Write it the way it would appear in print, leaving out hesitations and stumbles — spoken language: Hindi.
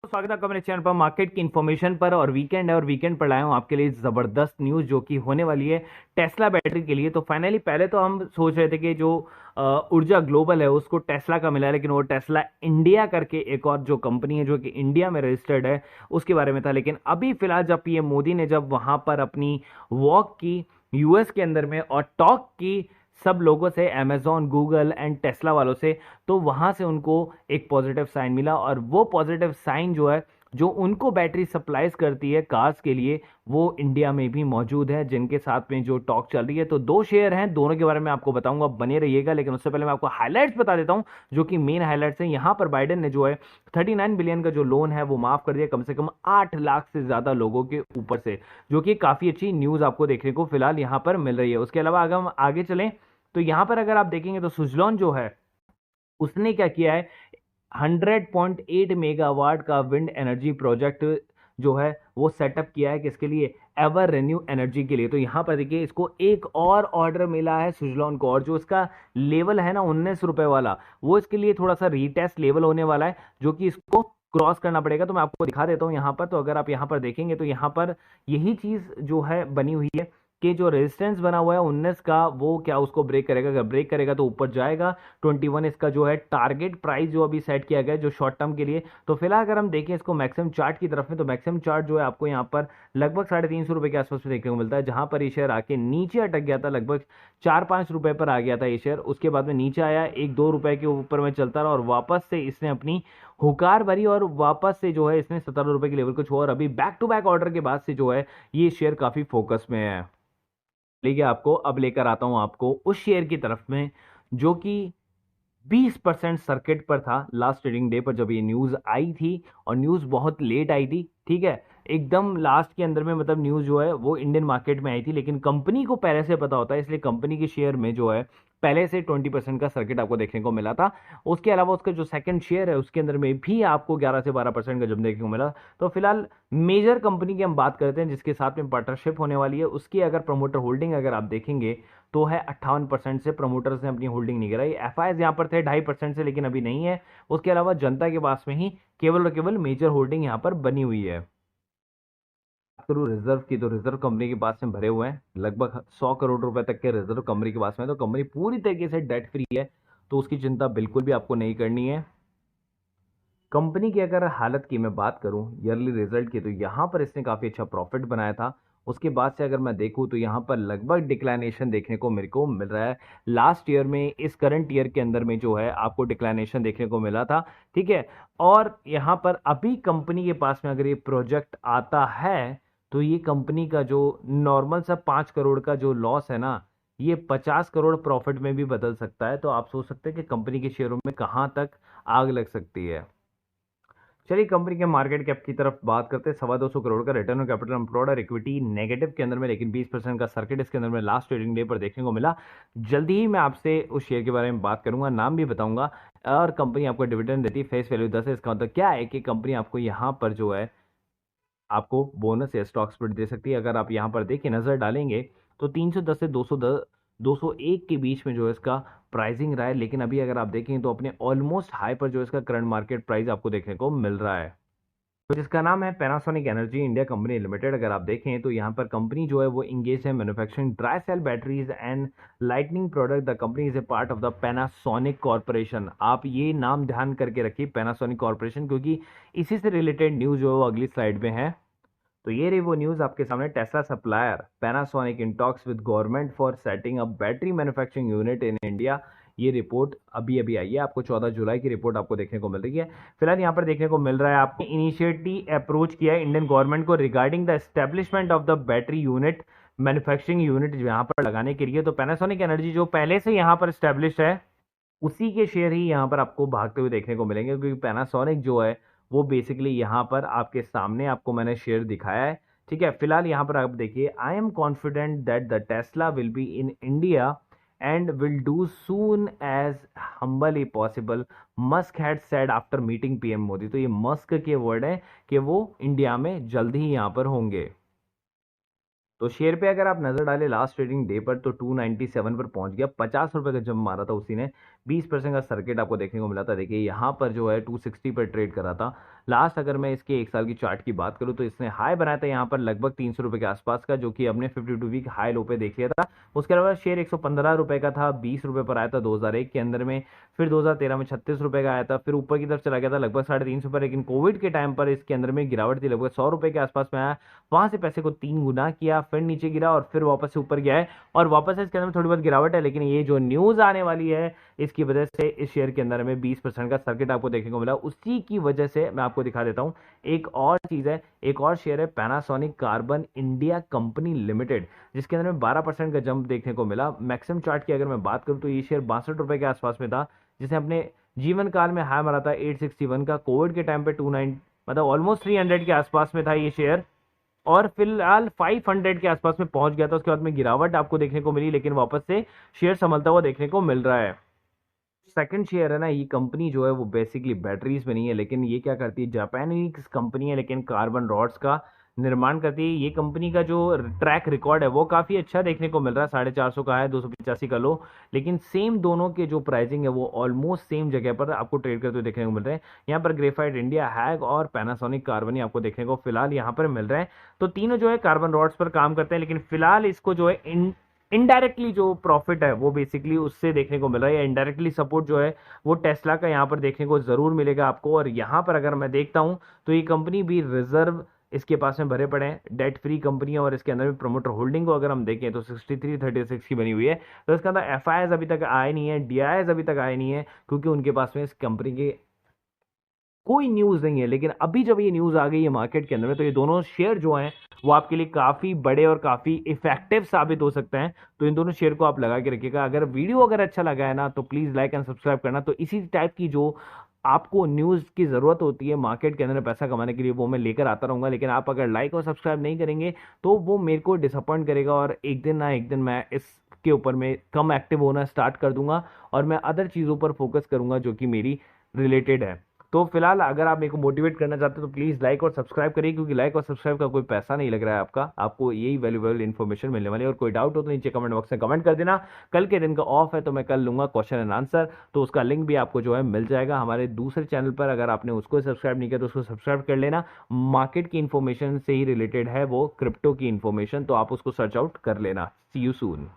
स्वागत है आपका मेरे चैनल पर मार्केट की इन्फॉर्मेशन पर। और वीकेंड है और वीकेंड पर लाया हूं आपके लिए जबरदस्त न्यूज़ जो कि होने वाली है टेस्ला बैटरी के लिए। तो फाइनली पहले तो हम सोच रहे थे कि जो ऊर्जा ग्लोबल है उसको टेस्ला का मिला है, लेकिन वो टेस्ला इंडिया करके एक और जो कंपनी है जो कि इंडिया में रजिस्टर्ड है उसके बारे में था। लेकिन अभी फिलहाल जब पीएम मोदी ने जब वहां पर अपनी वॉक की यूएस के अंदर में और टॉक की सब लोगों से, अमेजॉन, गूगल एंड टेस्ला वालों से, तो वहां से उनको एक पॉजिटिव साइन मिला। और वो पॉजिटिव साइन जो है, जो उनको बैटरी सप्लाईज करती है कार्स के लिए, वो इंडिया में भी मौजूद है, जिनके साथ में जो टॉक चल रही है। तो दो शेयर हैं, दोनों के बारे में आपको बताऊंगा, बने रहिएगा। लेकिन उससे पहले मैं आपको हाईलाइट्स बता देता हूं जो कि मेन हाईलाइट्स हैं। यहां पर बाइडेन ने जो है 39 बिलियन का जो लोन है वो माफ कर दिया कम से कम 8 लाख से ज्यादा लोगों के ऊपर से, जो कि काफी अच्छी न्यूज आपको देखने को फिलहाल यहां पर मिल रही है। उसके अलावा अगर हम आगे चलें तो यहां पर अगर आप देखेंगे तो सुजलॉन जो है उसने क्या किया है, 100.8 मेगावाट का विंड एनर्जी प्रोजेक्ट जो है वो सेटअप किया है। किसके लिए? एवर रेन्यू एनर्जी के लिए। तो यहां पर देखिए इसको एक और ऑर्डर मिला है सुजलॉन को, और जो इसका लेवल है ना 19 रुपए वाला, वो इसके लिए थोड़ा सा रीटेस्ट लेवल होने वाला है, जो कि इसको क्रॉस करना पड़ेगा। तो मैं आपको दिखा देता हूं यहां पर। तो अगर आप यहां पर देखेंगे तो यहां पर यही चीज जो है बनी हुई है कि जो रेजिस्टेंस बना हुआ है 19 का, वो क्या उसको ब्रेक करेगा? अगर ब्रेक करेगा तो ऊपर जाएगा। 21 इसका जो है टारगेट प्राइस जो अभी सेट किया गया है जो शॉर्ट टर्म के लिए। तो फिलहाल अगर हम देखें इसको मैक्सिमम चार्ट की तरफ में, तो मैक्सिमम चार्ट जो है आपको यहाँ पर लगभग 350 रुपए के आसपास में देखने को मिलता है, जहां पर ये शेयर आके नीचे अटक गया था, लगभग 4-5 रुपए पर आ गया था ये शेयर। उसके बाद में नीचे आया, 1-2 रुपए के ऊपर में चलता रहा और वापस से इसने अपनी हुकार भरी और वापस से जो है इसने 17 रुपए के लेवल को छुआ। और अभी बैक टू बैक ऑर्डर के बाद से जो है ये शेयर काफी फोकस में है। लेकिन आपको अब लेकर आता हूं आपको उस शेयर की तरफ में जो कि 20% सर्किट पर था लास्ट ट्रेडिंग डे पर, जब ये न्यूज आई थी। और न्यूज बहुत लेट आई थी, ठीक है, एकदम लास्ट के अंदर में, मतलब न्यूज जो है वो इंडियन मार्केट में आई थी। लेकिन कंपनी को पहले से पता होता है, इसलिए कंपनी के शेयर में जो है पहले से 20% का सर्किट आपको देखने को मिला था। उसके अलावा उसका जो सेकंड शेयर है उसके अंदर में भी आपको 11 से 12% का जब देखने को मिला। तो फिलहाल मेजर कंपनी की हम बात करते हैं जिसके साथ में पार्टनरशिप होने वाली है, उसकी अगर प्रमोटर होल्डिंग अगर आप देखेंगे तो है 58% से। प्रमोटर्स ने अपनी होल्डिंग नहीं कराई। एफआईएस यहां पर थे 2.5% से, लेकिन अभी नहीं है। उसके अलावा जनता के पास में ही केवल और केवल मेजर होल्डिंग यहां पर बनी हुई है। बात करूं रिजर्व की, तो रिजर्व कंपनी के पास में भरे हुए हैं लगभग 100 करोड़ रुपए तक के रिजर्व कंपनी के पास में। तो कंपनी पूरी तरीके से डेट फ्री है, तो उसकी चिंता बिल्कुल भी आपको नहीं करनी है। कंपनी की अगर हालत की मैं बात करूं ईयरली रिजल्ट की, तो यहां पर इसने काफी अच्छा प्रॉफिट बनाया था। उसके बाद से अगर मैं देखूं तो यहां पर लगभग डिक्लाइनेशन देखने को मेरे को मिल रहा है। लास्ट ईयर में, इस करंट ईयर के अंदर में जो है आपको डिक्लाइनेशन देखने को मिला था, ठीक है। और यहां पर अभी कंपनी के पास में अगर ये प्रोजेक्ट आता है तो ये कंपनी का जो नॉर्मल सा 5 करोड़ का जो लॉस है ना, ये 50 करोड़ प्रॉफिट में भी बदल सकता है। तो आप सोच सकते हैं कि कंपनी के शेयरों में कहां तक आग लग सकती है। चलिए कंपनी के मार्केट कैप की तरफ बात करते हैं। 225 करोड़ का रिटर्न ऑन कैपिटल एम्प्लॉयड और इक्विटी नेगेटिव के अंदर में, लेकिन 20% का सर्किट इसके अंदर में लास्ट ट्रेडिंग डे पर देखने को मिला। जल्दी ही मैं आपसे उस शेयर के बारे में बात करूंगा, नाम भी बताऊंगा। और कंपनी आपको डिविडेंड देती है, फेस वैल्यू 10 है। इसका मतलब क्या है कि कंपनी आपको यहाँ पर जो है आपको बोनस या स्टॉक स्प्लिट दे सकती है। अगर आप यहाँ पर देखिए, नजर डालेंगे तो 310 से 210 201 के बीच में जो है इसका प्राइसिंग रहा है। लेकिन अभी अगर आप देखें तो अपने ऑलमोस्ट हाई पर जो इसका करंट मार्केट प्राइस आपको देखने को मिल रहा है, तो जिसका नाम है Panasonic energy India company limited. अगर आप देखें तो यहाँ पर कंपनी जो है वो इंगेज है manufacturing dry cell batteries and lightning product. The company is a part of the Panasonic corporation. आप ये नाम ध्यान करके रखिए, पैनासोनिक कॉर्पोरेशन, क्योंकि इसी से रिलेटेड न्यूज जो है वो अगली स्लाइड में है। तो ये रही वो न्यूज आपके सामने। Tesla supplier Panasonic in talks with government for setting up battery manufacturing unit in India. ये रिपोर्ट अभी अभी आई है, आपको 14 जुलाई की रिपोर्ट आपको देखने को मिल रही है। फिलहाल यहाँ पर देखने को मिल रहा है आपने इनिशिएटिव अप्रोच किया है इंडियन गवर्नमेंट को regarding the establishment of the battery unit, manufacturing unit यहाँ पर लगाने के लिए। तो पैनासोनिक एनर्जी जो पहले से यहाँ पर स्टैब्लिश है, उसी के शेयर ही यहाँ पर आपको भागते हुए देखने को मिलेंगे, क्योंकि पैनासोनिक जो है वो बेसिकली यहाँ पर आपके सामने आपको मैंने शेयर दिखाया है, ठीक है। फिलहाल यहाँ पर आप देखिए, I am confident that the Tesla will be in India and will do soon as humbly possible, Musk had said after meeting PM Modi. तो ये मस्क के वर्ड है कि वो इंडिया में जल्द ही यहाँ पर होंगे। तो शेयर पे अगर आप नजर डालें लास्ट ट्रेडिंग डे पर, तो 297 पर पहुंच गया। 50 रुपए का जंप मारा था उसी ने। 20% का सर्किट आपको देखने को मिला था। देखिए यहाँ पर जो है 260 पर ट्रेड करा था लास्ट। अगर मैं इसके एक साल की चार्ट की बात करूँ तो इसने हाई बनाया था यहाँ पर लगभग 300 रुपए के आसपास का, जो कि हमने 52 वीक हाई लो पे देख लिया था। उसके अलावा शेयर 115 रुपए का था, 20 रुपए पर आया था 2001 के अंदर में, फिर 2013 में 36 रुपए का आया था, फिर ऊपर की तरफ चला गया था लगभग 350 पर, लेकिन कोविड के टाइम पर इसके अंदर में गिरावट थी, लगभग 100 रुपए के आसपास में आया। वहां से पैसे को 3 गुना किया, फिर नीचे गिरा और फिर वापस से ऊपर गया है, और वापस से इसके अंदर में थोड़ी बहुत गिरावट है। लेकिन ये जो न्यूज आने वाली है इसकी वजह से इस शेयर के अंदर में 20% का सर्किट आपको देखने को मिला। उसी की वजह से मैं आपको दिखा देता हूं एक और चीज है, एक और शेयर है Panasonic carbon India company limited, जिसके अंदर में 12% का जंप देखने को मिला। मैक्सिमम चार्ट की अगर मैं बात करूं तो ये शेयर 62 रुपए के आसपास में था, जिसे अपने जीवन काल में हाई मारा था 861 का। कोविड के टाइम पे 29 मतलब ऑलमोस्ट 300 के आसपास में था ये शेयर, और फिलहाल 500 के आसपास में पहुंच गया था। उसके बाद में गिरावट आपको देखने को मिली, लेकिन वापस से शेयर संभलता हुआ देखने को मिल रहा है। सेकंड शेयर है ना, ये कंपनी जो है वो बेसिकली बैटरीज में नहीं है, लेकिन ये क्या करती है, जापानीज कंपनी है लेकिन कार्बन रॉड्स का निर्माण करती है। ये कंपनी का जो ट्रैक रिकॉर्ड है वो काफी अच्छा देखने को मिल रहा है, 450 का है, 285 का लो, लेकिन सेम दोनों के जो प्राइसिंग है वो ऑलमोस्ट सेम जगह पर आपको ट्रेड करते हुए देखने को मिल रहे हैं। यहाँ पर ग्रेफाइट इंडिया, हैग और पैनासोनिक कार्बन ही आपको देखने को फिलहाल यहाँ पर मिल रहे हैं। तो तीनों जो है कार्बन रॉड्स पर काम करते हैं, लेकिन फिलहाल इसको जो है इनडायरेक्टली जो प्रॉफिट है वो बेसिकली उससे देखने को मिल रहा है, या इनडायरेक्टली सपोर्ट जो है वो टेस्ला का यहाँ पर देखने को जरूर मिलेगा आपको। और यहाँ पर अगर मैं देखता हूँ तो ये कंपनी भी रिजर्व इसके पास में भरे पड़े हैं, डेट फ्री कंपनी है, और इसके अंदर भी प्रमोटर होल्डिंग को अगर हम देखें तो 6336 की बनी हुई है। तो इसके अंदर एफ अभी तक आए नहीं है, डी अभी तक आए नहीं है, क्योंकि उनके पास में इस कंपनी के कोई न्यूज नहीं है। लेकिन अभी जब ये न्यूज आ गई है मार्केट के अंदर में, तो ये दोनों शेयर जो हैं वो आपके लिए काफी बड़े और काफी इफेक्टिव साबित हो सकते हैं। तो इन दोनों शेयर को आप लगा के रखिएगा। अगर वीडियो अगर अच्छा लगा है ना तो प्लीज लाइक एंड सब्सक्राइब करना। तो इसी टाइप की जो आपको न्यूज की जरूरत होती है मार्केट के अंदर पैसा कमाने के लिए, वो मैं लेकर आता रहूंगा। लेकिन आप अगर लाइक और सब्सक्राइब नहीं करेंगे तो वो मेरे को डिसअपॉइंट करेगा, और एक दिन ना एक दिन मैं इसके ऊपर में कम एक्टिव होना स्टार्ट कर दूंगा, और मैं अदर चीजों पर फोकस करूंगा जो कि मेरी रिलेटेड है। तो फिलहाल अगर आप मेरे को मोटिवेट करना चाहते हो तो प्लीज लाइक और सब्सक्राइब करिए, क्योंकि लाइक और सब्सक्राइब का कोई पैसा नहीं लग रहा है आपका, आपको यही वैल्यूएबल इन्फॉर्मेशन मिलने वाली है। और कोई डाउट हो तो नीचे कमेंट बॉक्स में कमेंट कर देना। कल के दिन का ऑफ है तो मैं कल लूंगा क्वेश्चन एंड आंसर, तो उसका लिंक भी आपको जो है मिल जाएगा हमारे दूसरे चैनल पर। अगर आपने उसको सब्सक्राइब नहीं किया तो उसको सब्सक्राइब कर लेना। मार्केट की इन्फॉर्मेशन से ही रिलेटेड है वो, क्रिप्टो की इन्फॉर्मेशन, तो आप उसको सर्च आउट कर लेना। सी यू सून।